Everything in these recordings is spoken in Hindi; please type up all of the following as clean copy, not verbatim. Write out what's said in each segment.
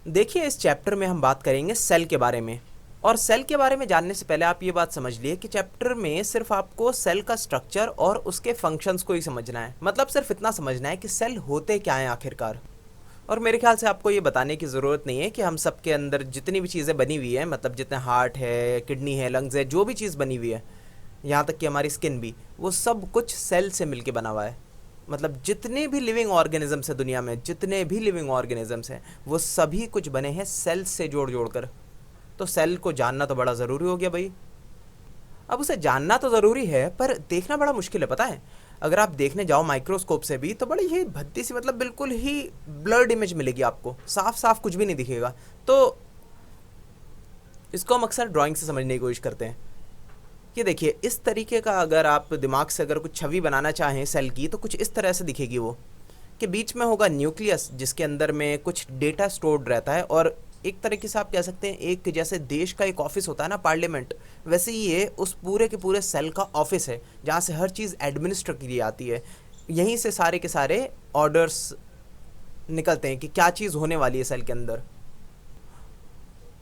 देखिए, इस चैप्टर में हम बात करेंगे सेल के बारे में। और सेल के बारे में जानने से पहले आप ये बात समझ लिए कि चैप्टर में सिर्फ आपको सेल का स्ट्रक्चर और उसके फंक्शंस को ही समझना है। मतलब सिर्फ इतना समझना है कि सेल होते क्या हैं आखिरकार। और मेरे ख्याल से आपको ये बताने की ज़रूरत नहीं है कि हम सबके अंदर जितनी भी चीज़ें बनी हुई हैं, मतलब जितने हार्ट है, किडनी है, लंग्स है, जो भी चीज़ बनी हुई है, यहाँ तक कि हमारी स्किन भी, वो सब कुछ सेल से मिलके बना हुआ है। मतलब जितने भी लिविंग ऑर्गेनिजम्स हैं दुनिया में, जितने भी लिविंग ऑर्गेनिजम्स हैं, वो सभी कुछ बने हैं सेल से जोड़ जोड़ कर। तो सेल को जानना तो बड़ा ज़रूरी हो गया भाई। अब उसे जानना तो ज़रूरी है, पर देखना बड़ा मुश्किल है, पता है। अगर आप देखने जाओ माइक्रोस्कोप से भी तो बड़ी ही भद्दी सी, मतलब बिल्कुल ही ब्लर्ड इमेज मिलेगी आपको, साफ साफ कुछ भी नहीं दिखेगा। तो इसको हम अक्सर ड्राइंग से समझने की कोशिश करते हैं। ये देखिए, इस तरीके का अगर आप दिमाग से अगर कुछ छवि बनाना चाहें सेल की, तो कुछ इस तरह से दिखेगी वो, कि बीच में होगा न्यूक्लियस जिसके अंदर में कुछ डेटा स्टोर्ड रहता है। और एक तरीके से आप कह सकते हैं, एक जैसे देश का एक ऑफिस होता है ना, पार्लियामेंट, वैसे ही ये उस पूरे के पूरे सेल का ऑफिस है, जहाँ से हर चीज़ एडमिनिस्टर के लिए आती है। यहीं से सारे के सारे ऑर्डर्स निकलते हैं कि क्या चीज़ होने वाली है सेल के अंदर।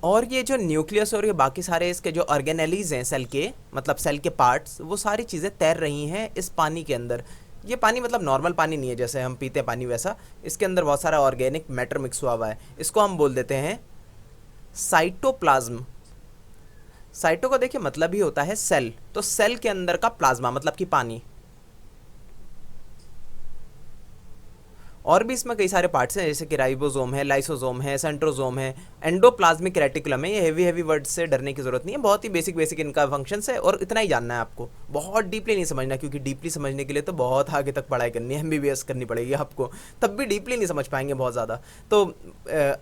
और ये जो न्यूक्लियस और ये बाकी सारे इसके जो ऑर्गेनेलीज हैं सेल के, मतलब सेल के पार्ट्स, वो सारी चीज़ें तैर रही हैं इस पानी के अंदर। ये पानी मतलब नॉर्मल पानी नहीं है जैसे हम पीते हैं पानी, वैसा इसके अंदर बहुत सारा ऑर्गेनिक मैटर मिक्स हुआ हुआ है। इसको हम बोल देते हैं साइटोप्लाज्म। साइटो का देखिए मतलब ही होता है सेल, तो सेल के अंदर का प्लाज्मा मतलब कि पानी। और भी इसमें कई सारे पार्ट्स हैं, जैसे कि राइबोसोम है, लाइसोसोम है, सेंट्रोसोम है, एंडोप्लाज्मिक रेटिकुलम है। ये हैवी हैवी वर्ड से डरने की जरूरत नहीं है, बहुत ही बेसिक बेसिक इनका फंक्शंस है, और इतना ही जानना है आपको, बहुत डीपली नहीं समझना, क्योंकि डीपली समझने के लिए तो बहुत आगे तक पढ़ाई करनी है, एमबीबीएस करनी पड़ेगी आपको, तब भी डीपली नहीं समझ पाएंगे बहुत ज़्यादा। तो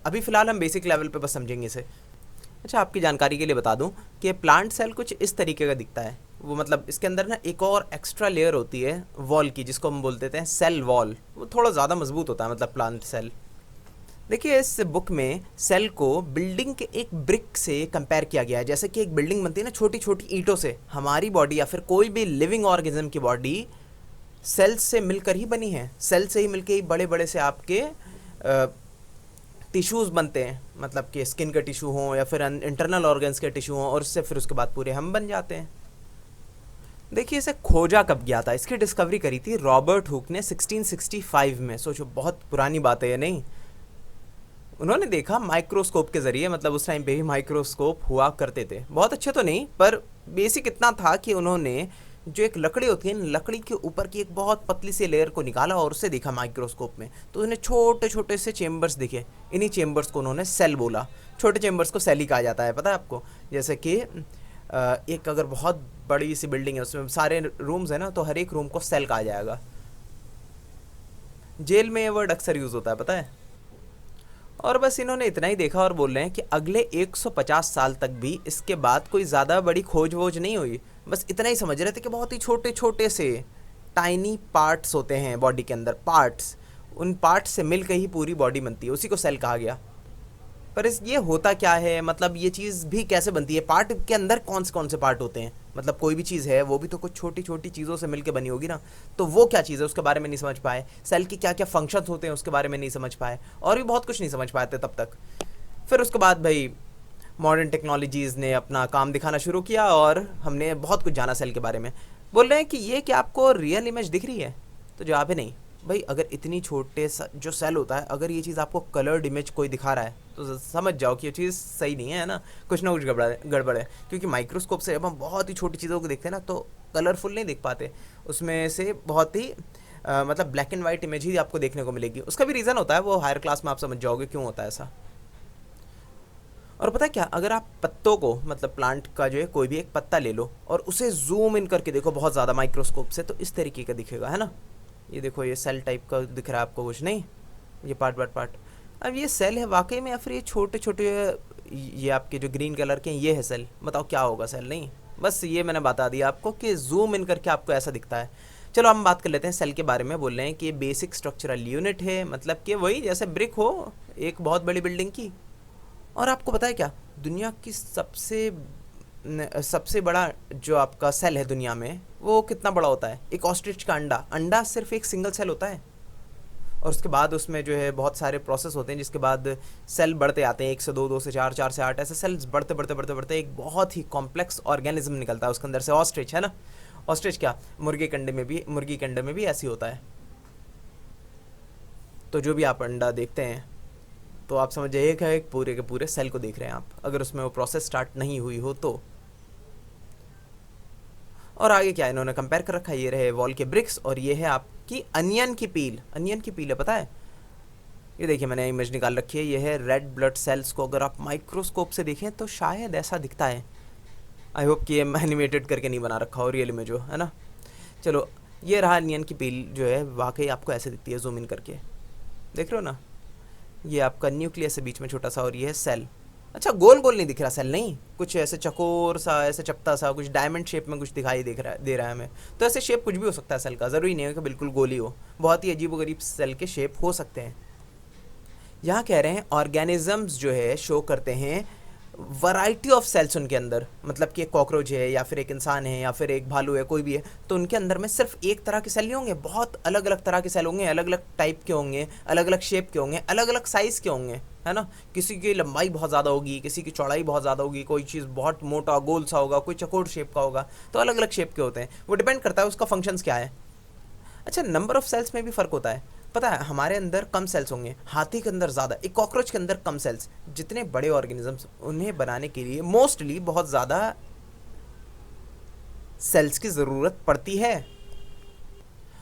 अभी फ़िलहाल हम बेसिक लेवल पर बस समझेंगे इसे। अच्छा, आपकी जानकारी के लिए बता दूं कि प्लांट सेल कुछ इस तरीके का दिखता है। वो मतलब इसके अंदर ना एक और एक्स्ट्रा लेयर होती है वॉल की, जिसको हम बोल देते हैं सेल वॉल। वो थोड़ा ज़्यादा मजबूत होता है, मतलब प्लांट सेल। देखिए, इस बुक में सेल को बिल्डिंग के एक ब्रिक से कंपेयर किया गया है। जैसे कि एक बिल्डिंग बनती है ना छोटी छोटी ईंटों से, हमारी बॉडी या फिर कोई भी लिविंग ऑर्गेनिज्म की बॉडी सेल्स से मिलकर ही बनी है। सेल से ही मिलकर ही बड़े बड़े से आपके टिश्यूज़ बनते हैं, मतलब कि स्किन के टिश्यू हों या फिर इंटरनल ऑर्गन्स के टिश्यू हों, और उससे फिर उसके बाद पूरे हम बन जाते हैं। देखिए, इसे खोजा कब गया था, इसकी डिस्कवरी करी थी रॉबर्ट हुक ने 1665 में। सोचो, बहुत पुरानी बात है ये, नहीं। उन्होंने देखा माइक्रोस्कोप के ज़रिए, मतलब उस टाइम पे भी माइक्रोस्कोप हुआ करते थे, बहुत अच्छे तो नहीं, पर बेसिक इतना था कि उन्होंने जो एक लकड़ी होती है, लकड़ी के ऊपर की एक बहुत पतली सी लेयर को निकाला और उसे देखा माइक्रोस्कोप में, तो उन्हें छोटे छोटे से चेम्बर्स दिखे। इन्हीं चेम्बर्स को उन्होंने सेल बोला। छोटे चेम्बर्स को सेल ही कहा जाता है, पता है आपको। जैसे कि एक अगर बहुत बड़ी सी बिल्डिंग है, उसमें सारे रूम्स है ना, तो हर एक रूम को सेल कहा जाएगा। जेल में ये वर्ड अक्सर यूज़ होता है, पता है। और बस इन्होंने इतना ही देखा और बोल रहे हैं कि अगले 150 साल तक भी इसके बाद कोई ज़्यादा बड़ी खोज वोज नहीं हुई। बस इतना ही समझ रहे थे कि बहुत ही छोटे छोटे से टाइनी पार्ट्स होते हैं बॉडी के अंदर, पार्ट्स। उन पार्ट्स से मिलकर ही पूरी बॉडी बनती है, उसी को सेल कहा गया। पर इस ये होता क्या है, मतलब ये चीज़ भी कैसे बनती है, पार्ट के अंदर कौन से पार्ट होते हैं। मतलब कोई भी चीज़ है वो भी तो कुछ छोटी छोटी चीज़ों से मिलकर बनी होगी ना, तो वो क्या चीज़ है उसके बारे में नहीं समझ पाए। सेल की क्या क्या फंक्शंस होते हैं उसके बारे में नहीं समझ पाए, और भी बहुत कुछ नहीं समझ पाए थे तब तक। फिर उसके बाद भाई मॉडर्न टेक्नोलॉजीज़ ने अपना काम दिखाना शुरू किया और हमने बहुत कुछ जाना सेल के बारे में। बोल रहे हैं कि ये क्या आपको रियल इमेज दिख रही है, तो जवाब है नहीं भाई। अगर इतनी छोटे जो सेल होता है, अगर ये चीज़ आपको कलर्ड इमेज कोई दिखा रहा है, तो समझ जाओ कि ये चीज़ सही नहीं है ना, कुछ ना कुछ गड़बड़ है। क्योंकि माइक्रोस्कोप से जब हम बहुत ही छोटी चीज़ों को देखते हैं ना, तो कलरफुल नहीं दिख पाते, उसमें से बहुत ही मतलब ब्लैक एंड वाइट इमेज ही आपको देखने को मिलेगी। उसका भी रीज़न होता है, वो हायर क्लास में आप समझ जाओगे क्यों होता है ऐसा। और पता है क्या, अगर आप पत्तों को, मतलब प्लांट का जो है कोई भी एक पत्ता ले लो और उसे जूम इन करके देखो बहुत ज़्यादा माइक्रोस्कोप से, तो इस तरीके का दिखेगा, है ना। ये देखो, ये सेल टाइप का दिख रहा है आपको, कुछ नहीं, ये पार्ट पार्ट पार्ट। अब ये सेल है वाकई में, या फिर ये छोटे छोटे, ये आपके जो ग्रीन कलर के हैं ये है सेल, बताओ क्या होगा सेल। नहीं, बस ये मैंने बता दिया आपको कि जूम इन करके आपको ऐसा दिखता है। चलो हम बात कर लेते हैं सेल के बारे में। बोल रहे हैं कि ये बेसिक स्ट्रक्चरल यूनिट है, मतलब कि वही जैसे ब्रिक हो एक बहुत बड़ी बिल्डिंग की। और आपको पता है क्या, दुनिया की सबसे बड़ा जो आपका सेल है दुनिया में, वो कितना बड़ा होता है। एक ऑस्ट्रिच का अंडा, अंडा सिर्फ एक सिंगल सेल होता है। और उसके बाद उसमें जो है बहुत सारे प्रोसेस होते हैं, जिसके बाद सेल बढ़ते आते हैं, 1 से 2, 2 से 4, 4 से 8, ऐसे सेल्स बढ़ते बढ़ते बढ़ते बढ़ते एक बहुत ही कॉम्प्लेक्स ऑर्गेनिज्म निकलता है उसके अंदर से। ऑस्ट्रिच है ना, ऑस्ट्रिच क्या, मुर्गी के अंडे में भी ऐसी होता है। तो जो भी आप अंडा देखते हैं तो आप समझ जाइए कि एक पूरे के पूरे सेल को देख रहे हैं आप, अगर उसमें वो प्रोसेस स्टार्ट नहीं हुई हो तो। और आगे क्या इन्होंने कंपेयर कर रखा है, ये रहे वॉल के ब्रिक्स और ये है आपकी अनियन की पील। अनियन की पील है, पता है? ये देखिए मैंने इमेज निकाल रखी है, ये है रेड ब्लड सेल्स को अगर आप माइक्रोस्कोप से देखें तो शायद ऐसा दिखता है। आई होप कि ये एनिमेटेड करके नहीं बना रखा हो रियल में जो है ना। चलो ये रहा अनियन की पील, जो है वाकई आपको ऐसे दिखती है जूम इन करके, देख रहे हो ना? ये आपका न्यूक्लियस है बीच में छोटा सा, और ये है सेल। अच्छा गोल गोल नहीं दिख रहा सेल, नहीं, कुछ ऐसे चकोर सा, ऐसे चपटा सा, कुछ डायमंड शेप में कुछ दिखाई दे रहा है हमें। तो ऐसे शेप कुछ भी हो सकता है सेल का, ज़रूरी नहीं है कि बिल्कुल गोल ही हो, बहुत ही अजीबोगरीब सेल के शेप हो सकते हैं। यहाँ कह रहे हैं ऑर्गेनिजम्स जो है शो करते हैं वैरायटी ऑफ सेल्स उनके अंदर, मतलब कि एक कॉकरोच है या फिर एक इंसान है या फिर एक भालू है, कोई भी है, तो उनके अंदर में सिर्फ एक तरह के सेल नहीं होंगे, बहुत अलग अलग तरह के सेल होंगे, अलग अलग टाइप के होंगे, अलग अलग शेप के होंगे, अलग अलग साइज़ के होंगे, है ना? किसी की लंबाई बहुत ज़्यादा होगी, किसी की चौड़ाई बहुत ज़्यादा होगी, कोई चीज़ बहुत मोटा गोल सा होगा, कोई चकोर शेप का होगा, तो अलग अलग शेप के होते हैं। वो डिपेंड करता है उसका फंक्शंस क्या है। अच्छा नंबर ऑफ सेल्स में भी फ़र्क होता है, पता है? हमारे अंदर कम सेल्स होंगे, हाथी के अंदर ज़्यादा, एक कॉकरोच के अंदर कम सेल्स। जितने बड़े ऑर्गेनिजम्स, उन्हें बनाने के लिए मोस्टली बहुत ज़्यादा सेल्स की ज़रूरत पड़ती है।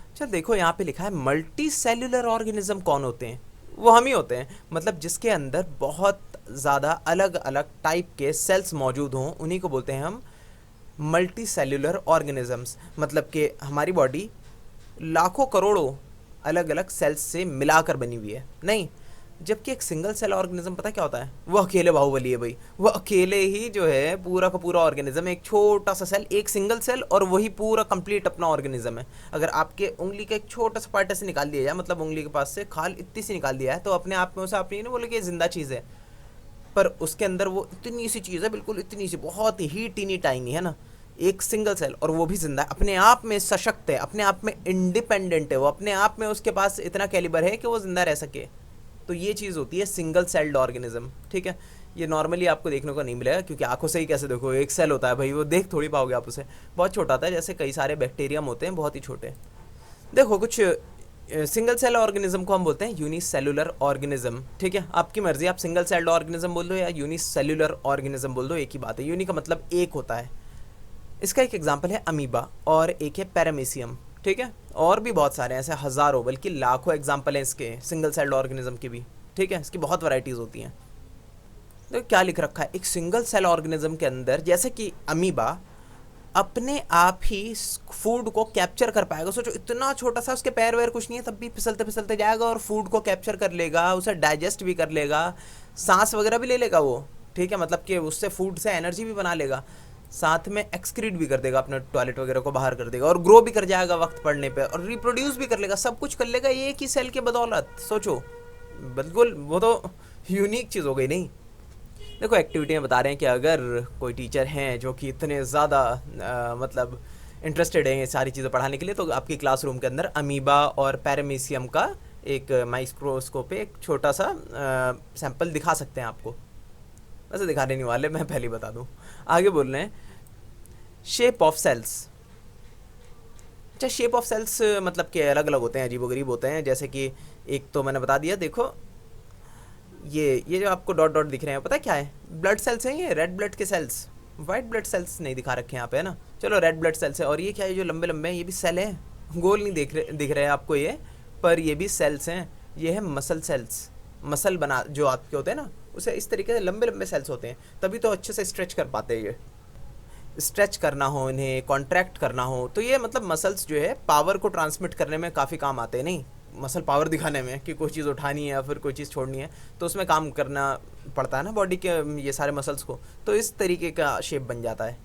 अच्छा देखो यहाँ पे लिखा है मल्टी सेल्यूलर ऑर्गेनिज्म कौन होते हैं? वो हम ही होते हैं, मतलब जिसके अंदर बहुत ज़्यादा अलग अलग टाइप के सेल्स मौजूद हों, उन्हीं को बोलते हैं हम मल्टी सेल्यूलर ऑर्गेनिजम्स। मतलब कि हमारी बॉडी लाखों करोड़ों अलग अलग सेल्स से मिलाकर बनी हुई है, नहीं। जबकि एक सिंगल सेल ऑर्गेनिज्म पता क्या होता है? वो अकेले बाहुबली है भाई, वो अकेले ही जो है पूरा का पूरा ऑर्गेनिज्म, एक छोटा सा सेल, एक सिंगल सेल, और वही पूरा कंप्लीट अपना ऑर्गेनिज्म है। अगर आपके उंगली का एक छोटा सा पार्ट ऐसे निकाल दिया जाए, मतलब उंगली के पास से खाल इतनी सी निकाल दिया है, तो अपने आप में उसे आप ये नहीं बोले कि जिंदा चीज़ है, पर उसके अंदर वो इतनी सी चीज़ है, बिल्कुल इतनी सी, बहुत ही टीनी टाइनी, है ना? एक सिंगल सेल, और वो भी जिंदा है, अपने आप में सशक्त है, अपने आप में इंडिपेंडेंट है, वो अपने आप में उसके पास इतना कैलिबर है कि वो जिंदा रह सके। तो ये चीज़ होती है सिंगल सेल्ड ऑर्गेनिज्म, ठीक है? ये नॉर्मली आपको देखने को नहीं मिलेगा, क्योंकि आंखों से ही कैसे देखो, एक सेल होता है भाई, वो देख थोड़ी पाओगे आप उसे, बहुत छोटा होता है, जैसे कई सारे बैक्टीरियम होते हैं बहुत ही छोटे। देखो कुछ सिंगल सेल ऑर्गेनिज्म को हम बोलते हैं यूनिसेल्युलर ऑर्गेनिज्म, ठीक है? आपकी मर्जी, आप सिंगल सेल्ड ऑर्गेनिज्म बोल दो या यूनिसेल्युलर ऑर्गेनिज्म बोल दो, एक ही बात है। यूनि का मतलब एक होता है। इसका एक एग्जांपल है अमीबा और एक है पैरामीशियम, ठीक है? और भी बहुत सारे ऐसे हज़ारों बल्कि लाखों एग्जांपल हैं इसके सिंगल सेल्ड ऑर्गेनिज्म के भी, ठीक है? इसकी बहुत वैरायटीज़ होती हैं। तो क्या लिख रखा है, एक सिंगल सेल ऑर्गेनिज्म के अंदर, जैसे कि अमीबा अपने आप ही फूड को कैप्चर कर पाएगा। सोचो इतना छोटा सा, उसके पैर वैर कुछ नहीं है, तब भी फिसलते फिसलते जाएगा और फूड को कैप्चर कर लेगा, उसे डाइजेस्ट भी कर लेगा, सांस वगैरह भी ले लेगा वो, ठीक है? मतलब कि उससे फूड से एनर्जी भी बना लेगा, साथ में एक्सक्रीट भी कर देगा, अपने टॉयलेट वगैरह को बाहर कर देगा, और ग्रो भी कर जाएगा वक्त पड़ने पे, और रिप्रोड्यूस भी कर लेगा, सब कुछ कर लेगा एक ही सेल के बदौलत। सोचो, बिल्कुल वो तो यूनिक चीज़ हो गई, नहीं? देखो एक्टिविटी में बता रहे हैं कि अगर कोई टीचर हैं जो कि इतने ज़्यादा मतलब इंटरेस्टेड हैं ये सारी चीज़ें पढ़ाने के लिए, तो आपकी क्लासरूम के अंदर अमीबा और पैरामीशियम का एक माइक्रोस्कोप पे एक छोटा सा सैंपल दिखा सकते हैं आपको। वैसे दिखाने नहीं वाले, मैं पहले बता दूं। आगे बोल रहे हैं शेप ऑफ सेल्स। अच्छा शेप ऑफ सेल्स मतलब कि अलग अलग होते हैं, अजीबोगरीब होते हैं। जैसे कि एक तो मैंने बता दिया, देखो ये जो आपको डॉट डॉट दिख रहे हैं, पता है क्या है? ब्लड सेल्स हैं, ये रेड ब्लड के सेल्स, वाइट ब्लड सेल्स नहीं दिखा रखे हैं यहाँ पे, है ना? चलो रेड ब्लड सेल्स है। और ये क्या है जो लंबे लंबे हैं, ये भी सेल है, गोल नहीं दिख रहे हैं आपको ये, पर ये भी सेल्स हैं। ये है मसल सेल्स, मसल बना जो आपके होते हैं ना, उसे इस तरीके से लंबे लंबे सेल्स होते हैं, तभी तो अच्छे से स्ट्रेच कर पाते हैं। ये स्ट्रेच करना हो, इन्हें कॉन्ट्रैक्ट करना हो, तो ये मतलब मसल्स जो है पावर को ट्रांसमिट करने में काफ़ी काम आते हैं, नहीं? मसल पावर दिखाने में कि कोई चीज़ उठानी है या फिर कोई चीज़ छोड़नी है, तो उसमें काम करना पड़ता है ना बॉडी के ये सारे मसल्स को, तो इस तरीके का शेप बन जाता है।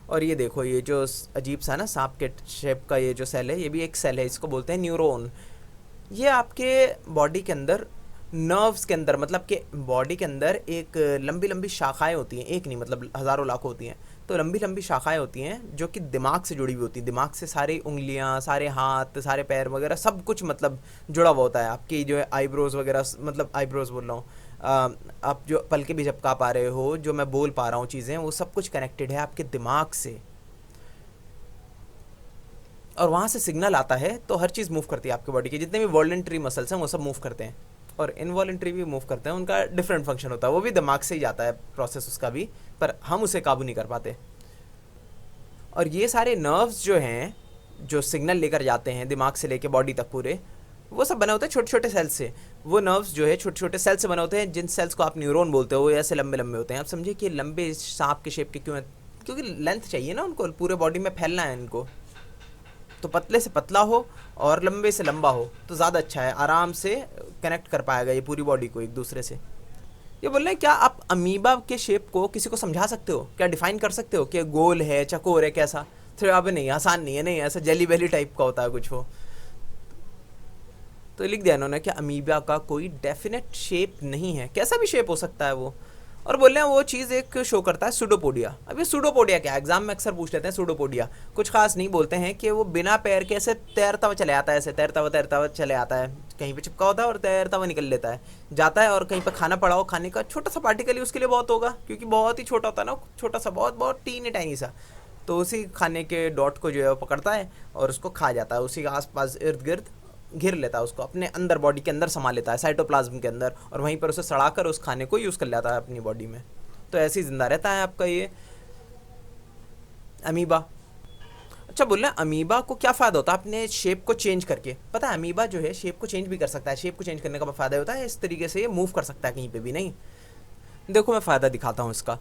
और ये देखो, ये जो अजीब सा ना सांप के शेप का ये जो सेल है, ये भी एक सेल है, इसको बोलते हैं न्यूरॉन। ये आपके बॉडी के अंदर नर्व्स के अंदर, मतलब कि बॉडी के अंदर एक लंबी लंबी शाखाएं होती हैं, एक नहीं मतलब हज़ारों लाखों होती हैं। तो लंबी लंबी शाखाएं होती हैं जो कि दिमाग से जुड़ी हुई होती हैं। दिमाग से सारी उंगलियां, सारे हाथ, सारे पैर वगैरह सब कुछ मतलब जुड़ा हुआ होता है। आपकी जो है आईब्रोज वगैरह, मतलब आईब्रोज बोल रहा हूँ, आप जो पलके भी झपका पा रहे हो, जो मैं बोल पा रहा हूँ चीज़ें, वो सब कुछ कनेक्टेड है आपके दिमाग से। और वहाँ से सिग्नल आता है तो हर चीज़ मूव करती है आपके बॉडी के। जितने भी वॉलंटरी मसल्स हैं वो सब मूव करते हैं, और इनवॉलंटरी भी मूव करते हैं। उनका डिफरेंट फंक्शन होता है, वो भी दिमाग से ही जाता है प्रोसेस उसका भी, पर हम उसे काबू नहीं कर पाते। और ये सारे नर्व्स जो हैं, जो सिग्नल लेकर जाते हैं दिमाग से लेके बॉडी तक पूरे, वो सब बने होते हैं छोटे छोटे सेल्स से। वो नर्व्स जो है छोटे छोटे सेल्स से बने होते हैं, जिन सेल्स को आप न्यूरॉन बोलते हो। वो ऐसे लंबे लंबे होते हैं। आप समझिए कि लंबे सांप के शेप के क्यों हैं? क्योंकि लेंथ चाहिए ना उनको, पूरे बॉडी में फैलना है इनको। तो पतले से पतला हो और लंबे से लंबा हो तो ज़्यादा अच्छा है, आराम से कनेक्ट कर पाएगा ये पूरी बॉडी को एक दूसरे से। ये बोल रहे हैं, क्या आप अमीबा के शेप को किसी को समझा सकते हो? क्या डिफाइन कर सकते हो कि गोल है, चकोर है, कैसा? तो अब नहीं, आसान नहीं है, नहीं ऐसा जेली बेली टाइप का होता है कुछ वो। तो लिख दिया इन्होंने कि अमीबा का कोई डेफिनेट शेप नहीं है, कैसा भी शेप हो सकता है वो। और बोल रहे हैं वो चीज़ एक शो करता है सूडोपोडिया। अब ये सूडोपोडिया क्या है? एग्जाम में अक्सर पूछ लेते हैं सूडोपोडिया। कुछ खास नहीं, बोलते हैं कि वो बिना पैर के ऐसे तैरता हुआ चले आता है, ऐसे तैरता हुआ चले आता है। कहीं पे चिपका होता है और तैरता हुआ निकल लेता है, जाता है। और कहीं पे खाना पड़ा हो, खाने का छोटा सा पार्टिकल ही उसके लिए बहुत होगा, क्योंकि बहुत ही छोटा होता है ना, छोटा सा, बहुत बहुत टीनी टाइनी सा। तो उसी खाने के डॉट को जो है वो पकड़ता है और उसको खा जाता है। उसी के आसपास इर्द गिर्द घिर लेता है उसको, अपने अंदर बॉडी के अंदर समा लेता है, साइटोप्लाज्म के अंदर, और वहीं पर उसे सड़ाकर उस खाने को यूज़ कर लेता है अपनी बॉडी में। तो ऐसे ही जिंदा रहता है आपका ये अमीबा। अच्छा, बोल रहे हैं अमीबा को क्या फ़ायदा होता है अपने शेप को चेंज करके? पता है अमीबा जो है शेप को चेंज भी कर सकता है। शेप को चेंज करने का फ़ायदा होता है इस तरीके से ये मूव कर सकता है कहीं पे भी। नहीं, देखो मैं फ़ायदा दिखाता हूँ इसका।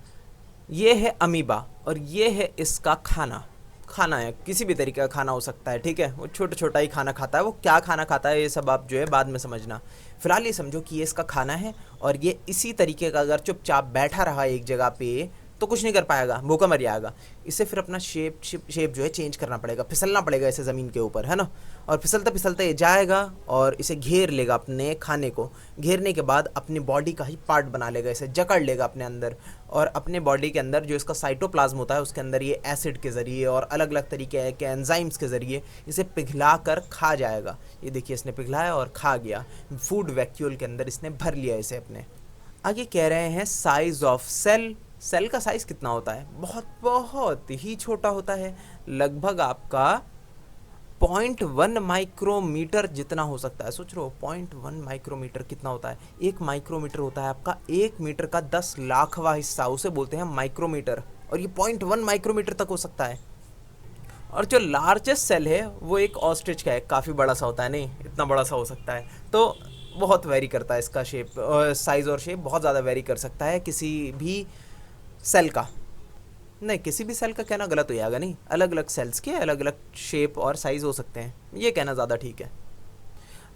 ये है अमीबा और ये है इसका खाना। खाना है, किसी भी तरीके का खाना हो सकता है, ठीक है। वो छोटा छोटा ही खाना खाता है। वो क्या खाना खाता है ये सब आप जो है बाद में समझना। फिलहाल ये समझो कि ये इसका खाना है, और ये इसी तरीके का अगर चुपचाप बैठा रहा एक जगह पे तो कुछ नहीं कर पाएगा, भूखा मर जाएगा। इसे फिर अपना शेप जो है चेंज करना पड़ेगा, फिसलना पड़ेगा इसे ज़मीन के ऊपर, है ना। और फिसलता फिसलता ये जाएगा और इसे घेर लेगा, अपने खाने को घेरने के बाद अपनी बॉडी का ही पार्ट बना लेगा, इसे जकड़ लेगा अपने अंदर। और अपने बॉडी के अंदर जो इसका साइटोप्लाज्म होता है उसके अंदर ये एसिड के ज़रिए और अलग अलग तरीके के एंजाइम्स के ज़रिए इसे पिघला कर खा जाएगा। ये देखिए, इसने पिघलाया और खा गया, फूड वैक्यूल के अंदर इसने भर लिया इसे अपने। आगे कह रहे हैं साइज ऑफ सेल। सेल का साइज़ कितना होता है? बहुत बहुत ही छोटा होता है, लगभग आपका 0.1 माइक्रोमीटर जितना हो सकता है। सोच रहे हो 0.1 माइक्रोमीटर कितना होता है? 1 माइक्रोमीटर होता है आपका 1 मीटर का 10 लाखवां हिस्सा, उसे बोलते हैं माइक्रोमीटर। और ये 0.1 माइक्रोमीटर तक हो सकता है। और जो लार्जेस्ट सेल है वो एक ऑस्ट्रिच का है, काफ़ी बड़ा सा होता है, नहीं इतना बड़ा सा हो सकता है। तो बहुत वेरी करता है इसका शेप, साइज़ और शेप बहुत ज़्यादा वेरी कर सकता है किसी भी सेल का। नहीं, किसी भी सेल का कहना गलत हो जाएगा, नहीं, अलग अलग सेल्स के अलग अलग शेप और साइज़ हो सकते हैं, ये कहना ज़्यादा ठीक है।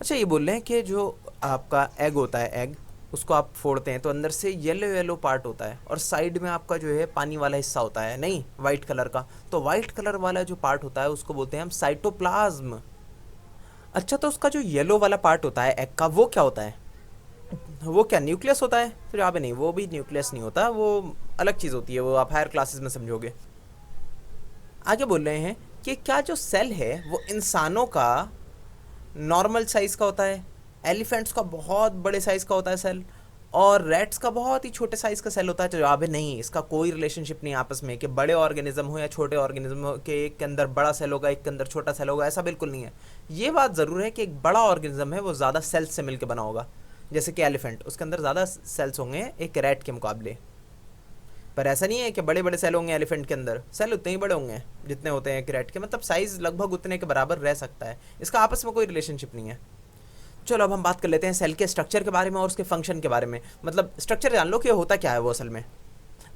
अच्छा, ये बोल रहे हैं कि जो आपका एग होता है, एग उसको आप फोड़ते हैं तो अंदर से येलो येलो पार्ट होता है, और साइड में आपका जो है पानी वाला हिस्सा होता है, नहीं वाइट कलर का। तो वाइट कलर वाला जो पार्ट होता है उसको बोलते हैं हम साइटोप्लाज्म। अच्छा, तो उसका जो येलो वाला पार्ट होता है एग का, वो क्या होता है? वो क्या न्यूक्लियस होता है? फिर यहाँ पे नहीं, वो भी न्यूक्लियस नहीं होता, वो अलग चीज़ होती है, वो आप हायर क्लासेस में समझोगे। आगे बोल रहे हैं कि क्या जो सेल है वो इंसानों का नॉर्मल साइज़ का होता है, एलिफेंट्स का बहुत बड़े साइज़ का होता है सेल, और रेट्स का बहुत ही छोटे साइज़ का सेल होता है? तो जवाब है नहीं, इसका कोई रिलेशनशिप नहीं आपस में कि बड़े ऑर्गेनिज्म हो या छोटे ऑर्गेनिज्म हो, कि एक के अंदर बड़ा सेल होगा एक के अंदर छोटा सेल होगा, ऐसा बिल्कुल नहीं है। ये बात ज़रूर है कि एक बड़ा ऑर्गेनिज्म है वो ज़्यादा सेल्स से मिलकर बना होगा, जैसे कि एलिफेंट, उसके अंदर ज़्यादा सेल्स होंगे एक रैट के मुकाबले। पर ऐसा नहीं है कि बड़े बड़े सेल होंगे एलिफेंट के अंदर, सेल उतने ही बड़े होंगे जितने होते हैं एक रैट के, मतलब साइज़ लगभग उतने के बराबर रह सकता है। इसका आपस में कोई रिलेशनशिप नहीं है। चलो अब हम बात कर लेते हैं सेल के स्ट्रक्चर के बारे में और उसके फंक्शन के बारे में। मतलब स्ट्रक्चर जान लो कि होता क्या है वो असल में।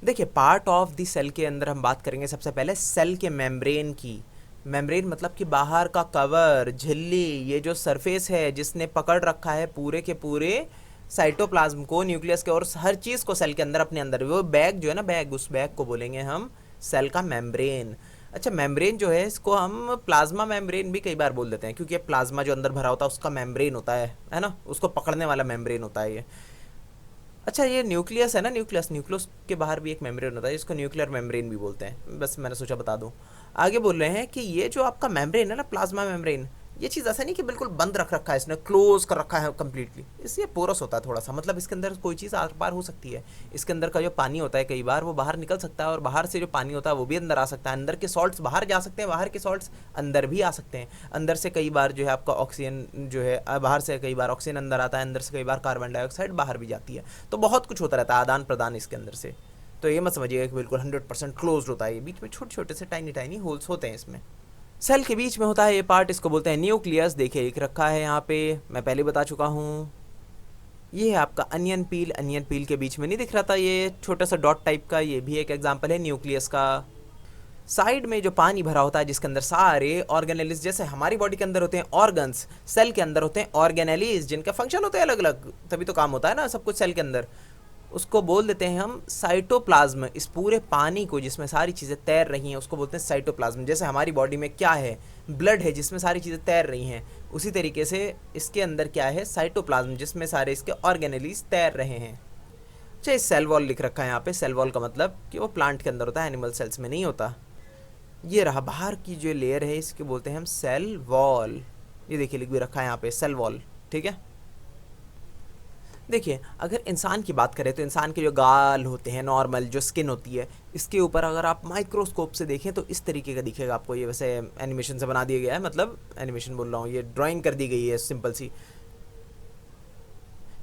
देखिए, पार्ट ऑफ द सेल के अंदर हम बात करेंगे सबसे पहले सेल के मेम्ब्रेन की। मेम्ब्रेन मतलब कि बाहर का कवर, झिल्ली, ये जो सरफेस है जिसने पकड़ रखा है पूरे के पूरे साइटोप्लाज्म को, न्यूक्लियस के, और हर चीज़ को सेल के अंदर अपने अंदर। वो बैग जो है ना, बैग, उस बैग को बोलेंगे हम सेल का मेम्ब्रेन। अच्छा, मेम्ब्रेन जो है इसको हम प्लाज्मा मेम्ब्रेन भी कई बार बोल देते हैं, क्योंकि प्लाज्मा जो अंदर भरा होता है उसका मेम्ब्रेन होता है ना, उसको पकड़ने वाला मेम्ब्रेन होता है ये। अच्छा, ये न्यूक्लियस है ना, न्यूक्लियस, न्यूक्लियस के बाहर भी एक मेम्ब्रेन होता है, इसको न्यूक्लियर मेम्ब्रेन भी बोलते हैं, बस मैंने सोचा बता दूं। आगे बोल रहे हैं कि ये जो आपका मेम्ब्रेन है ना, प्लाज्मा मेम्ब्रेन, ये चीज़ ऐसा नहीं कि बिल्कुल बंद रख रखा है इसने, क्लोज कर रखा है कम्प्लीटली, इसलिए पोरस होता है थोड़ा सा, मतलब इसके अंदर कोई चीज़ आर पार हो सकती है। इसके अंदर का जो पानी होता है कई बार वो बाहर निकल सकता है, और बाहर से जो पानी होता है वो भी अंदर आ सकता है, अंदर के सॉल्ट्स बाहर जा सकते हैं, बाहर के सॉल्ट्स अंदर भी आ सकते हैं। अंदर से कई बार जो है आपका ऑक्सीजन जो है बाहर से कई बार ऑक्सीजन अंदर आता है, अंदर से कई बार कार्बन डाइऑक्साइड बाहर भी जाती है, तो बहुत कुछ होता रहता है आदान प्रदान इसके अंदर से। तो ये मत समझिएगा कि बिल्कुल 100% क्लोज होता है, ये बीच में छोटे छोटे से टाइनी टाइनी होल्स होते हैं इसमें। सेल के बीच में होता है ये पार्ट, इसको बोलते हैं न्यूक्लियस। देखिए लिख रखा है यहाँ पे, मैं पहले बता चुका हूँ। ये है आपका अनियन पील, अनियन पील के बीच में नहीं दिख रहा था ये छोटा सा डॉट टाइप का, ये भी एक एग्जांपल है न्यूक्लियस का। साइड में जो पानी भरा होता है जिसके अंदर सारे ऑर्गेनेलिस, जैसे हमारी बॉडी के अंदर होते हैं ऑर्गन्स, सेल के अंदर होते हैं ऑर्गेनेलिस जिनके फंक्शन होते हैं अलग अलग, तभी तो काम होता है ना सब कुछ सेल के अंदर। उसको बोल देते हैं हम साइटोप्लाज्म। इस पूरे पानी को जिसमें सारी चीज़ें तैर रही हैं उसको बोलते हैं साइटोप्लाज्म। जैसे हमारी बॉडी में क्या है, ब्लड है जिसमें सारी चीज़ें तैर रही हैं, उसी तरीके से इसके अंदर क्या है, साइटोप्लाज्म, जिसमें सारे इसके ऑर्गेनेलिस तैर रहे हैं। अच्छा, इस सेल वॉल लिख रखा है यहाँ पे, सेल वॉल का मतलब कि वो प्लांट के अंदर होता है, एनिमल सेल्स में नहीं होता। ये रहा बाहर की जो लेयर है, इसके बोलते हैं हम सेल वॉल। ये देखिए लिख भी रखा है यहाँ पे सेल वॉल, ठीक है। देखिए अगर इंसान की बात करें तो इंसान के जो गाल होते हैं, नॉर्मल जो स्किन होती है, इसके ऊपर अगर आप माइक्रोस्कोप से देखें तो इस तरीके का दिखेगा आपको। ये वैसे एनिमेशन से बना दिया गया है, मतलब एनिमेशन बोल रहा हूँ, ये ड्राइंग कर दी गई है सिंपल सी।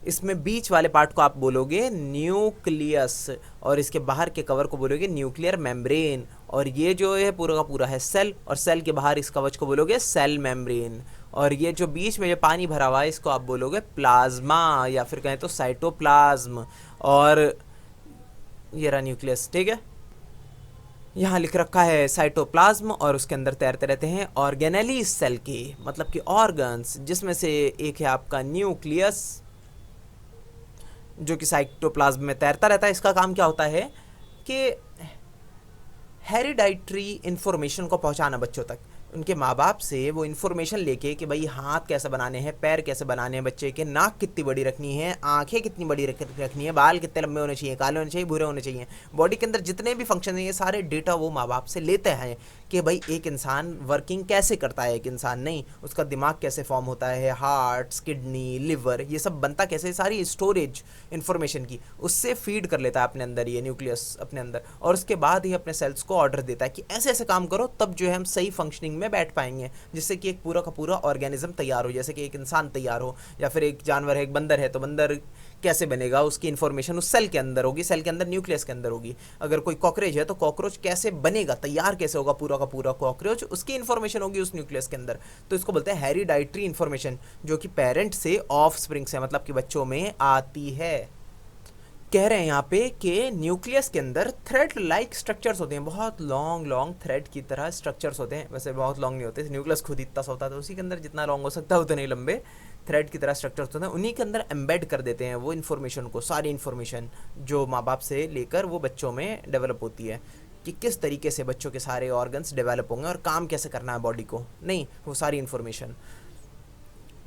इसमें बीच वाले पार्ट को आप बोलोगे न्यूक्लियस, और इसके बाहर के कवर को बोलोगे न्यूक्लियर मेम्ब्रेन, और ये जो है पूरा का पूरा है सेल, और सेल के बाहर इस कवच को बोलोगे सेल मेम्ब्रेन, और ये जो बीच में जो पानी भरा हुआ है इसको आप बोलोगे प्लाज्मा, या फिर कहें तो साइटोप्लाज्म, और ये रहा न्यूक्लियस, ठीक है। यहाँ लिख रखा है साइटोप्लाज्म, और उसके अंदर तैरते रहते हैं ऑर्गेनेलिस सेल के, मतलब कि ऑर्गन्स, जिसमें से एक है आपका न्यूक्लियस जो कि साइटोप्लाज्म में तैरता रहता है। इसका काम क्या होता है कि हेरिडाइटरी इन्फॉर्मेशन को पहुंचाना बच्चों तक, उनके माँ बाप से वो इन्फॉर्मेशन लेके कि भाई हाथ कैसे बनाने हैं, पैर कैसे बनाने हैं बच्चे के, नाक कितनी बड़ी रखनी है, आंखें कितनी बड़ी रखनी है, बाल कितने लंबे होने चाहिए, काले होने चाहिए, भूरे होने चाहिए, बॉडी के अंदर जितने भी फंक्शन हैं ये सारे डेटा वो माँ बाप से लेते हैं कि भाई एक इंसान वर्किंग कैसे करता है, एक इंसान नहीं, उसका दिमाग कैसे फॉर्म होता है, हार्ट, किडनी, लिवर, ये सब बनता कैसे, सारी स्टोरेज इन्फॉर्मेशन की उससे फीड कर लेता है अपने अंदर ये न्यूक्लियस अपने अंदर, और उसके बाद ही अपने सेल्स को ऑर्डर देता है कि ऐसे ऐसे काम करो, तब जो है हम सही फंक्शनिंग में बैठ पाएंगे, जिससे कि एक पूरा का पूरा ऑर्गेनिज्म तैयार हो, जैसे कि एक इंसान तैयार हो, या फिर एक जानवर है, एक बंदर है, तो बंदर कैसे बनेगा, उसकी इन्फॉर्मेशन उस सेल के अंदर होगी, सेल के अंदर न्यूक्लियस के अंदर होगी। अगर कोई कॉकरोच है तो कॉकरोच कैसे बनेगा, तैयार कैसे होगा पूरा का पूरा कॉकरोच, उसकी इन्फॉर्मेशन होगी उस न्यूक्लियस के अंदर। तो इसको बोलते हैं हेरिडाइटरी इन्फॉर्मेशन, जो कि पेरेंट से ऑफ स्प्रिंग से, मतलब कि बच्चों में आती है। कह रहे हैं यहाँ पे कि न्यूक्लियस के अंदर थ्रेड लाइक स्ट्रक्चर्स होते हैं, बहुत लॉन्ग लॉन्ग थ्रेड की तरह स्ट्रक्चर्स होते हैं, वैसे बहुत लॉन्ग नहीं होते, न्यूक्लियस खुद इतना सा होता है तो उसी के अंदर जितना लॉन्ग हो सकता है उतने लंबे थ्रेड की तरह स्ट्रक्चर्स होते हैं, उन्हीं के अंदर एम्बेड कर देते हैं वो इन्फॉर्मेशन को, सारी इन्फॉर्मेशन जो माँ बाप से लेकर वो बच्चों में डेवलप होती है, कि किस तरीके से बच्चों के सारे ऑर्गन्स डेवलप होंगे और काम कैसे करना है बॉडी को, नहीं वो सारी इन्फॉर्मेशन।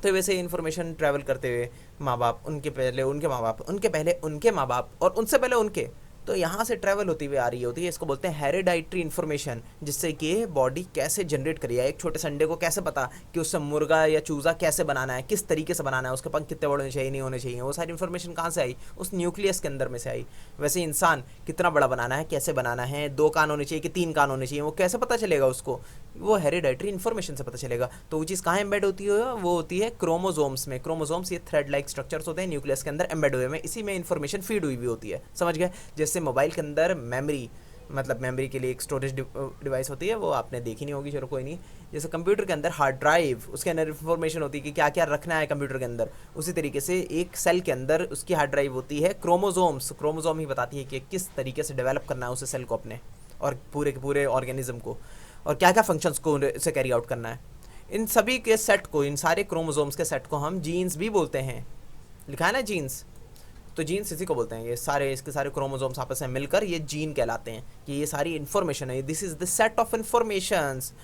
तो वैसे इन्फॉर्मेशन ट्रैवल करते हुए माँ बाप, उनके पहले उनके माँ बाप, उनके पहले उनके माँ बाप, और उनसे पहले उनके, तो यहाँ से ट्रैवल होती हुई आ रही होती है, इसको बोलते हैं हेरिडाइटरी इन्फॉर्मेशन, जिससे कि बॉडी कैसे जनरेट करी है, एक छोटे संडे को कैसे पता कि उससे मुर्गा या चूज़ा कैसे बनाना है, किस तरीके से बनाना है, उसके पंख कितने बड़े होने चाहिए, नहीं होने चाहिए, वो सारी इन्फॉर्मेशन कहाँ से आई, उस न्यूक्लियस के अंदर में से आई। वैसे इंसान कितना बड़ा बनाना है, कैसे बनाना है, 2 कान होने चाहिए कि 3 कान होने चाहिए, वो कैसे पता चलेगा उसको, वो हेरिडाइटरी इन्फॉर्मेशन से पता चलेगा। तो वो चीज़ कहाँ एम्बेड होती है, वो होती है क्रोमोजोम्स में। क्रोमोजोम्स ये थ्रेड लाइक स्ट्रक्चर्स होते हैं न्यूक्लियस के अंदर एम्बेड हुए में, इसी में इन्फॉर्मेशन फीड हुई भी होती है, समझ गए। जैसे मोबाइल के अंदर मेमोरी, मतलब मेमोरी के लिए एक स्टोरेज डिवाइस होती है, वो आपने देखी नहीं होगी, चलो कोई नहीं। जैसे कंप्यूटर के अंदर हार्ड ड्राइव, उसके अंदर इन्फॉर्मेशन होती है कि क्या क्या रखना है कंप्यूटर के अंदर, उसी तरीके से एक सेल के अंदर उसकी हार्ड ड्राइव होती है क्रोमोजोम्स। क्रोमोजोम ही बताती है कि किस तरीके से डेवलप करना है उस सेल को अपने, और पूरे के पूरे ऑर्गेनिज्म को, और क्या क्या फंक्शंस को से कैरी आउट करना है। इन सभी के सेट को, इन सारे क्रोमोजोम्स के सेट को हम जीन्स भी बोलते हैं, लिखा है ना जीन्स। तो जीन्स इसी को बोलते हैं, ये सारे इसके सारे क्रोमोसोम्स आपस में मिलकर ये जीन कहलाते हैं, कि ये सारी इन्फॉर्मेशन है, this is the set of informations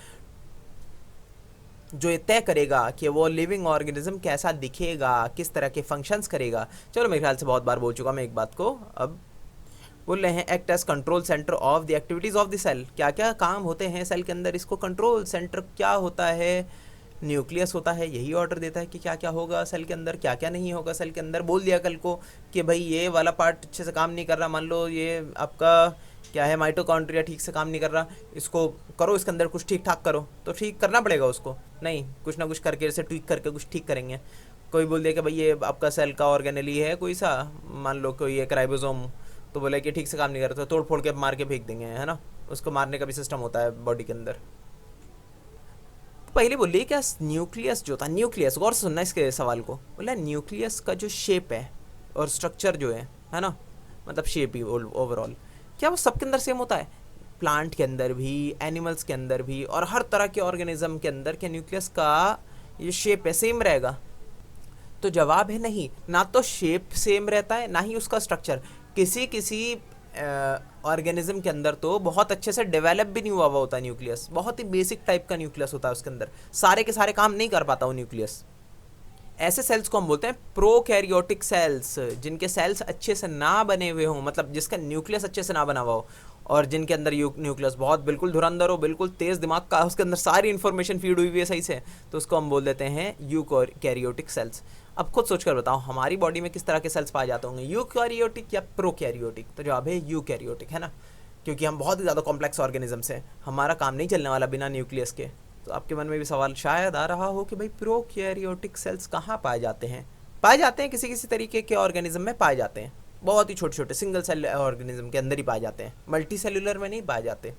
जो ये तय करेगा कि वो लिविंग ऑर्गेनिज्म कैसा दिखेगा, किस तरह के फंक्शंस करेगा। चलो मेरे ख्याल से बहुत बार बोल चुका मैं एक बात को, अब बोल रहे हैं act as control centre of the activities of the cell. क्या क्या काम होते हैं सेल के अंदर, इसको कंट्रोल सेंटर क्या होता है, न्यूक्लियस होता है, यही ऑर्डर देता है कि क्या क्या होगा सेल के अंदर, क्या क्या नहीं होगा सेल के अंदर। बोल दिया कल को कि भाई ये वाला पार्ट अच्छे से काम नहीं कर रहा, मान लो ये आपका क्या है माइटोकॉन्ड्रिया ठीक से काम नहीं कर रहा, इसको करो, इसके अंदर कुछ ठीक ठाक करो, तो ठीक करना पड़ेगा उसको, नहीं कुछ ना कुछ करके इसे ट्वीक करके कुछ ठीक करेंगे। कोई बोल दिया कि भाई ये आपका सेल का ऑर्गेनेली है कोई सा, मान लो कोई एक राइबोसोम, तो बोले कि ठीक से काम नहीं कर रहा, तो तोड़ फोड़ के मार के फेंक देंगे, है ना, उसको मारने का भी सिस्टम होता है बॉडी के अंदर। तो पहले बोलिए क्या न्यूक्लियस जो था, न्यूक्लियस गौर से सुनना इसके सवाल को, बोला न्यूक्लियस का जो शेप है और स्ट्रक्चर जो है ना, मतलब शेप ही ओवरऑल, क्या वो सबके अंदर सेम होता है, प्लांट के अंदर भी, एनिमल्स के अंदर भी, और हर तरह के ऑर्गेनिज्म के अंदर क्या न्यूक्लियस का ये शेप है सेम रहेगा? तो जवाब है नहीं, ना तो शेप सेम रहता है ना ही उसका स्ट्रक्चर। किसी किसी ऑर्गेनिज्म के अंदर तो बहुत अच्छे से डेवलप भी नहीं हुआ हुआ होता न्यूक्लियस, बहुत ही बेसिक टाइप का न्यूक्लियस होता है उसके अंदर, सारे के सारे काम नहीं कर पाता वो न्यूक्लियस। ऐसे सेल्स को हम बोलते हैं प्रोकैरियोटिक सेल्स, जिनके सेल्स अच्छे से ना बने हुए हों, मतलब जिसका न्यूक्लियस अच्छे से ना बना हुआ हो, और जिनके अंदर न्यूक्लियस बहुत बिल्कुल धुरंधर हो, बिल्कुल तेज़ दिमाग का, उसके अंदर सारी इन्फॉर्मेशन फीड हुई हुई है सही से, तो उसको हम बोल देते हैं यूकैरियोटिक सेल्स। अब खुद सोचकर बताओ हमारी बॉडी में किस तरह के सेल्स पाए जाते होंगे, यूकैरियोटिक या प्रोकैरियोटिक? तो जवाब है यूकैरियोटिक, है ना, क्योंकि हम बहुत ही ज़्यादा कॉम्प्लेक्स ऑर्गेनिजम्स हैं, हमारा काम नहीं चलने वाला बिना न्यूक्लियस के। तो आपके मन में भी सवाल शायद आ रहा हो कि भाई प्रोकैरियोटिक सेल्स कहाँ पाए जाते हैं? पाए जाते हैं किसी किसी तरीके के ऑर्गेनिज्म में पाए जाते हैं, बहुत ही छोटे छोटे सिंगल सेल ऑर्गेनिज्म के अंदर ही पाए जाते हैं, मल्टी सेलुलर में नहीं पाए जाते।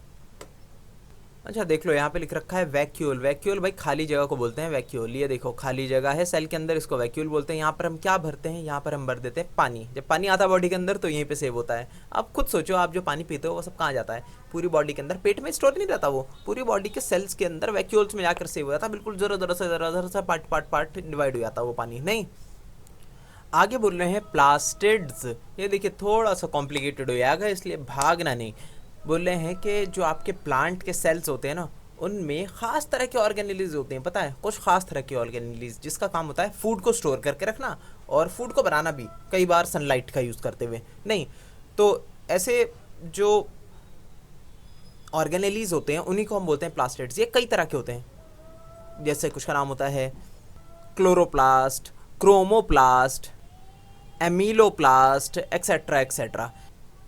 अच्छा देख लो यहाँ पे लिख रखा है वैक्यूल, वैक्यूल भाई खाली जगह को बोलते हैं वैक्यूल। ये देखो खाली जगह है सेल के अंदर, इसको वैक्यूल बोलते हैं। यहाँ पर हम क्या भरते हैं, यहाँ पर हम भर देते हैं पानी। जब पानी आता है बॉडी के अंदर तो यहीं पे सेव होता है। अब खुद सोचो आप जो पानी पीते हो वो सब कहाँ जाता है? पूरी बॉडी के अंदर, पेट में स्टोर नहीं रहता, वो पूरी बॉडी के सेल्स के अंदर वैक्यूल्स में जाकर सेव हो जाता है, बिल्कुल जरा सा पार्ट डिवाइड हो जाता है वो पानी। नहीं, आगे बोल रहे हैं प्लास्टिड्स। ये देखिए थोड़ा सा कॉम्प्लिकेटेड हो जाएगा इसलिए भागना नहीं। बोल रहे हैं कि जो आपके प्लांट के सेल्स होते हैं ना, उनमें खास तरह के ऑर्गेनेलीज होते हैं, पता है? कुछ खास तरह के ऑर्गेनेलीज जिसका काम होता है फूड को स्टोर करके रखना और फूड को बनाना भी, कई बार सनलाइट का यूज़ करते हुए। नहीं तो ऐसे जो ऑर्गेनेलीज होते हैं उन्हीं को हम बोलते हैं प्लास्टिड्स। ये कई तरह के होते हैं, जैसे कुछ का नाम होता है क्लोरोप्लास्ट, क्रोमोप्लास्ट, एमीलोप्लास्ट, एक्सेट्रा एक्सेट्रा।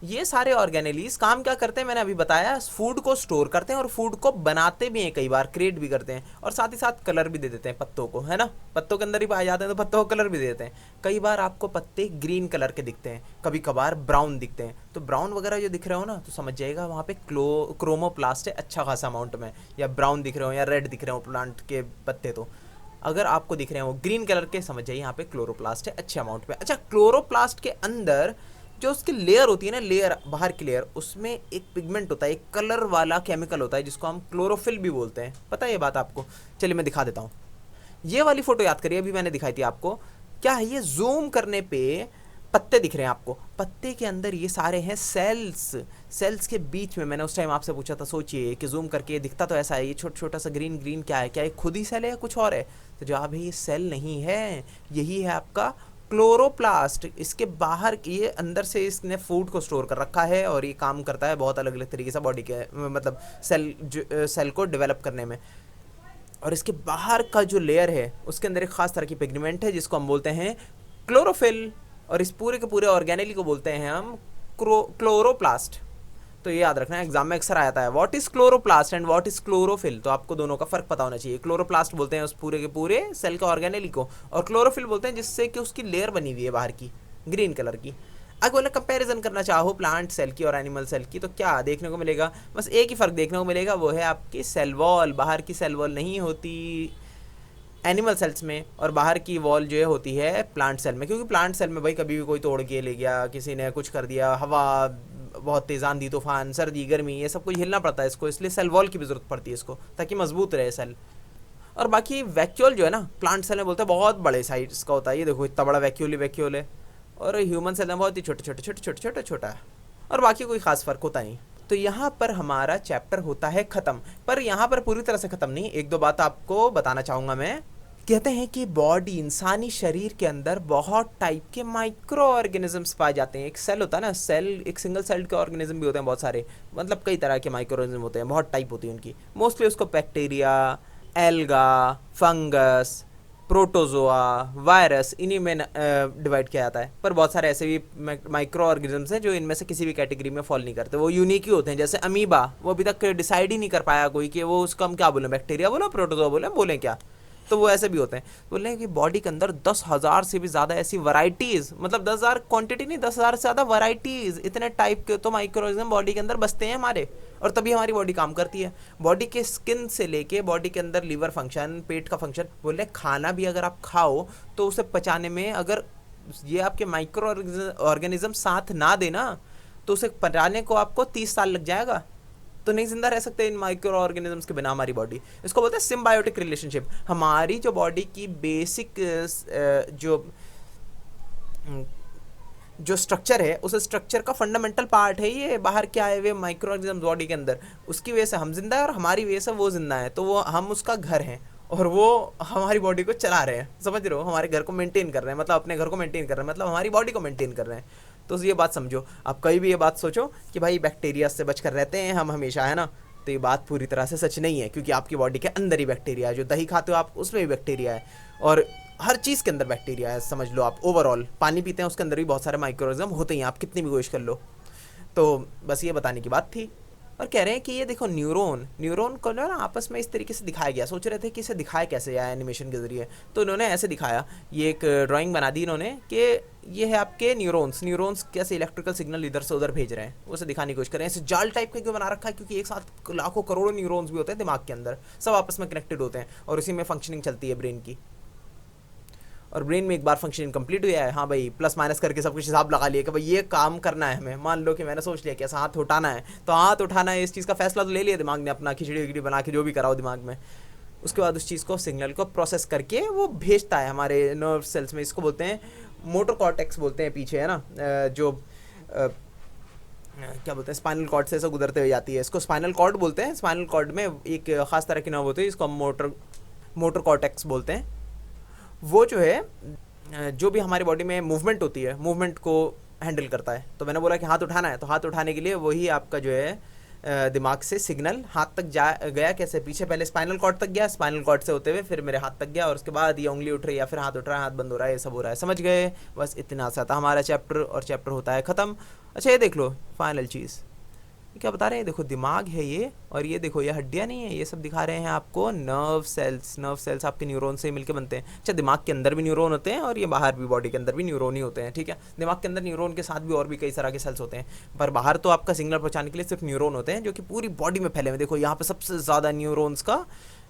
ये सारे ऑर्गेनेलीज काम क्या करते हैं मैंने अभी बताया, फूड को स्टोर करते हैं और फूड को बनाते भी हैं, कई बार क्रिएट भी करते हैं, और साथ ही साथ कलर भी दे देते हैं पत्तों को, है ना, पत्तों के अंदर ही पाए जाते हैं तो पत्तों को कलर भी दे देते हैं। कई बार आपको पत्ते ग्रीन कलर के दिखते हैं, कभी कभार ब्राउन दिखते हैं, तो ब्राउन वगैरह जो दिख रहे हो ना तो समझ जाइएगा वहाँ पे क्रोमोप्लास्ट है अच्छा खासा अमाउंट में, या ब्राउन दिख रहे हो या रेड दिख रहे हो प्लांट के पत्ते, तो अगर आपको दिख रहे हैं वो ग्रीन कलर के समझ जाइए यहाँ पे क्लोरोप्लास्ट है अच्छे अमाउंट पे। अच्छा, क्लोरोप्लास्ट के अंदर जो उसकी लेयर होती है ना, लेयर बाहर की लेयर, उसमें एक पिगमेंट होता है, एक कलर वाला केमिकल होता है जिसको हम क्लोरोफिल भी बोलते हैं। पता है ये बात आपको? चलिए मैं दिखा देता हूँ। ये वाली फोटो याद करिए, अभी मैंने दिखाई थी आपको। क्या है ये? जूम करने पे पत्ते दिख रहे हैं आपको, पत्ते के अंदर ये सारे हैं सेल्स। सेल्स के बीच में मैंने उस टाइम आपसे पूछा था, सोचिए कि जूम करके दिखता तो ऐसा है, ये छोटा छोटा सा ग्रीन ग्रीन क्या है? क्या ये खुद ही सेल है या कुछ और है? तो जवाब है ये सेल नहीं है, यही है आपका क्लोरोप्लास्ट। इसके बाहर ये अंदर से इसने फूड को स्टोर कर रखा है और ये काम करता है बहुत अलग अलग तरीके से बॉडी के, मतलब सेल को डेवलप करने में। और इसके बाहर का जो लेयर है उसके अंदर एक खास तरह की पिगमेंट है जिसको हम बोलते हैं क्लोरोफिल, और इस पूरे के पूरे ऑर्गेनेली को बोलते हैं हम क्लोरोप्लास्ट। तो ये याद रखना, एग्जाम में अक्सर आता है what is chloroplast and what is chlorophyll, तो आपको दोनों का फर्क पता होना चाहिए। क्लोरोप्लास्ट बोलते हैं उस पूरे के पूरे सेल का ऑर्गेनेली को, और क्लोरोफिल बोलते हैं जिससे कि उसकी लेयर बनी हुई है बाहर की ग्रीन कलर की। अगर बोले कंपैरिजन करना चाहो प्लांट सेल की और एनिमल सेल की, तो क्या देखने को मिलेगा? बस एक ही फर्क देखने को मिलेगा, वो है आपकी सेल वॉल। बाहर की सेल वॉल नहीं होती एनिमल सेल्स में, और बाहर की वॉल जो है होती है प्लांट सेल में, क्योंकि प्लांट सेल में भाई कभी भी कोई तोड़ के ले गया, किसी ने कुछ कर दिया, हवा बहुत तेज़ आंधी तूफान, सर्दी गर्मी, ये सब कुछ हिलना पड़ता है इसको, इसलिए सेल वॉल की भी जरूरत पड़ती है इसको, ताकि मजबूत रहे सेल। और बाकी वैक्यूल जो है ना प्लांट सेल में बोलते हैं बहुत बड़े साइज का होता है। ये देखो इतना बड़ा वैक्यूल ही वैक्यूल है, और ह्यूमन सेल में बहुत ही छोटे छोटे छोटे छोटे छोटे छोटा है, और बाकी कोई खास फर्क होता नहीं। तो यहाँ पर हमारा चैप्टर होता है खत्म, पर यहाँ पर पूरी तरह से खत्म नहीं, एक दो बात आपको बताना चाहूँगा मैं। कहते हैं कि बॉडी, इंसानी शरीर के अंदर बहुत टाइप के माइक्रो ऑर्गेनिजम्स पाए जाते हैं। एक सेल होता है ना, सेल, एक सिंगल सेल के ऑर्गेनिज्म भी होते हैं बहुत सारे, मतलब कई तरह के माइक्रो ऑर्गेनिज्म होते हैं, बहुत टाइप होती है उनकी। मोस्टली उसको bacteria, alga, fungus, protozoa, virus, इन्हीं में डिवाइड किया जाता है। पर बहुत सारे ऐसे भी माइक्रो ऑर्गेनिजम्स हैं जो इनमें से किसी भी कैटेगरी में फॉल नहीं करते, वो यूनिक ही होते हैं। जैसे अमीबा, वो अभी तक डिसाइड ही नहीं कर पाया कोई कि वो उसको हम क्या बोलें, बैक्टीरिया बोलो, प्रोटोजोआ बोलें क्या। तो वो ऐसे भी होते हैं। बोल रहे हैं कि बॉडी के अंदर 10,000 से भी ज़्यादा ऐसी वैरायटीज़, मतलब 10,000 क्वांटिटी नहीं, 10,000 से ज़्यादा वैरायटीज़, इतने टाइप के तो माइक्रोऑर्गेनिज्म बॉडी के अंदर बसते हैं हमारे, और तभी हमारी बॉडी काम करती है। बॉडी के स्किन से लेके बॉडी के अंदर लीवर फंक्शन, पेट का फंक्शन। बोल रहे खाना भी अगर आप खाओ तो उसे पचाने में अगर ये आपके माइक्रो ऑर्गेनिज्म साथ ना देना तो उसे पचाने को आपको 30 साल लग जाएगा। तो नहीं जिंदा रह सकते इन माइक्रो ऑर्गेनिजम्स के बिना हमारी बॉडी। इसको बोलते हैं सिम्बायोटिक रिलेशनशिप। हमारी जो बॉडी की बेसिक जो स्ट्रक्चर है, उस स्ट्रक्चर का फंडामेंटल पार्ट है ये बाहर के आए हुए माइक्रो ऑर्गेनिजम्स बॉडी के अंदर। उसकी वजह से हम जिंदा है और हमारी वजह से वो जिंदा है, तो वो हम उसका घर हैं और वो हमारी बॉडी को चला रहे हैं। समझ रहे हो, हमारे घर को मेंटेन कर रहे हैं, मतलब अपने घर को मेंटेन कर रहे हैं, मतलब हमारी बॉडी को मेंटेन कर रहे हैं। तो ये बात समझो। आप कहीं भी ये बात सोचो कि भाई बैक्टीरिया से बचकर रहते हैं हम हमेशा, है ना, तो ये बात पूरी तरह से सच नहीं है, क्योंकि आपकी बॉडी के अंदर ही बैक्टीरिया है। जो दही खाते हो आप, उसमें भी बैक्टीरिया है, और हर चीज़ के अंदर बैक्टीरिया है, समझ लो आप। ओवरऑल पानी पीते हैं, उसके अंदर भी बहुत सारे माइक्रोऑर्गेनिज्म होते हैं, आप कितनी भी कोशिश कर लो। तो बस ये बताने की बात थी। और कह रहे हैं कि ये देखो न्यूरॉन को ना आपस में इस तरीके से दिखाया गया। सोच रहे थे कि इसे दिखाया कैसे या एनिमेशन के जरिए, तो इन्होंने ऐसे दिखाया। ये एक ड्राइंग बना दी इन्होंने कि ये है आपके न्यूरॉन्स कैसे इलेक्ट्रिकल सिग्नल इधर से उधर भेज रहे हैं, उसे दिखाने की कोशिश कर रहे हैं। ऐसे जाल टाइप का क्यों बना रखा है, क्योंकि एक साथ लाखों करोड़ों न्यूरॉन्स भी होते हैं दिमाग के अंदर, सब आपस में कनेक्टेड होते हैं और इसी में फंक्शनिंग चलती है ब्रेन की। और ब्रेन में एक बार फंक्शनिंग कंप्लीट हुआ है, हाँ भाई, प्लस माइनस करके सब कुछ हिसाब लगा लिया कि भाई ये काम करना है हमें। मान लो कि मैंने सोच लिया कि ऐसा हाथ उठाना है, तो हाथ उठाना है, इस चीज़ का फैसला तो ले लिया दिमाग ने अपना, खिचड़ी बना के जो भी कराओ दिमाग में। उसके बाद उस चीज़ को, सिग्नल को प्रोसेस करके वो भेजता है हमारे नर्व सेल्स में। इसको बोलते हैं मोटर कॉर्टेक्स बोलते हैं, पीछे है ना, जो क्या बोलते हैं, स्पाइनल कॉर्ड से ऐसा गुजरते हुए जाती है, इसको स्पाइनल कॉर्ड बोलते हैं। स्पाइनल कॉर्ड में एक खास तरह की नर्व होती है, इसको हम मोटर कॉर्टेक्स बोलते हैं। वो जो है, जो भी हमारी बॉडी में मूवमेंट होती है, मूवमेंट को हैंडल करता है। तो मैंने बोला कि हाथ उठाना है, तो हाथ उठाने के लिए वही आपका जो है दिमाग से सिग्नल हाथ तक गया कैसे, पीछे पहले स्पाइनल कॉर्ड तक गया, स्पाइनल कॉर्ड से होते हुए फिर मेरे हाथ तक गया, और उसके बाद ये उंगली उठ रही है या फिर हाथ उठ रहा है, हाथ बंद हो रहा है, ये सब हो रहा है। समझ गए, बस इतना सा था हमारा चैप्टर, और चैप्टर होता है ख़त्म। अच्छा ये देख लो फाइनल चीज़, क्या बता रहे हैं, देखो दिमाग है ये, और ये देखो ये हड्डियाँ नहीं है, ये सब दिखा रहे हैं आपको नर्व सेल्स आपके न्यूरॉन से मिलकर बनते हैं। अच्छा, दिमाग के अंदर भी न्यूरॉन होते हैं और ये बाहर भी बॉडी के अंदर भी न्यूरॉन ही होते हैं, ठीक है। दिमाग के अंदर न्यूरॉन के साथ भी और भी कई तरह के सेल्स होते हैं, पर बाहर तो आपका सिग्नल पहुंचाने के लिए सिर्फ न्यूरॉन होते हैं, जो कि पूरी बॉडी में फैले हुए। देखो यहाँ पे सबसे ज़्यादा न्यूरॉन्स का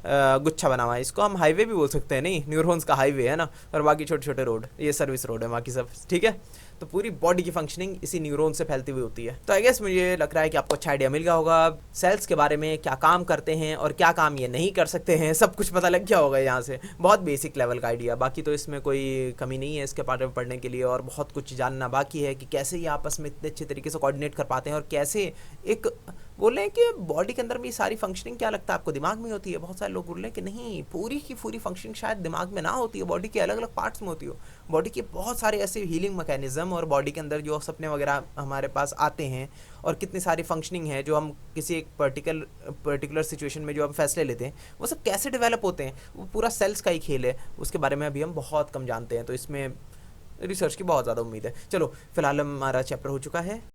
गुच्छा बना हुआ है। इसको हम हाईवे भी बोल सकते हैं, नहीं, न्यूरॉन्स का हाईवे है ना, और बाकी छोटे छोटे रोड, ये सर्विस रोड है बाकी सब, ठीक है। तो पूरी बॉडी की फंक्शनिंग इसी न्यूरॉन से फैलती हुई होती है। तो आई गेस मुझे लग रहा है कि आपको अच्छा आइडिया मिल गया होगा सेल्स के बारे में, क्या काम करते हैं और क्या काम ये नहीं कर सकते हैं, सब कुछ पता लग गया होगा यहाँ से। बहुत बेसिक लेवल का आइडिया, बाकी तो इसमें कोई कमी नहीं है इसके बारे में पढ़ने के लिए, और बहुत कुछ जानना बाकी है कि कैसे ये आपस में इतने अच्छे तरीके से कोऑर्डिनेट कर पाते हैं, और कैसे एक बोल रहे हैं कि बॉडी के अंदर भी सारी फंक्शनिंग, क्या लगता है आपको, दिमाग में होती है। बहुत सारे लोग बोल रहे हैं कि नहीं, पूरी की पूरी फंक्शनिंग शायद दिमाग में ना होती है, बॉडी के अलग अलग पार्ट्स में होती हो। बॉडी के बहुत सारे ऐसे हीलिंग मैकेनिज्म और बॉडी के अंदर जो सपने वगैरह हमारे पास आते हैं, और कितनी सारी फंक्शनिंग है जो हम किसी एक पर्टिकुलर सिचुएशन में जो हम फैसले लेते हैं, वो सब कैसे डेवलप होते हैं, वो पूरा सेल्स का ही खेल है। उसके बारे में अभी हम बहुत कम जानते हैं, तो इसमें रिसर्च की बहुत ज़्यादा उम्मीद है। चलो फिलहाल हमारा चैप्टर हो चुका है।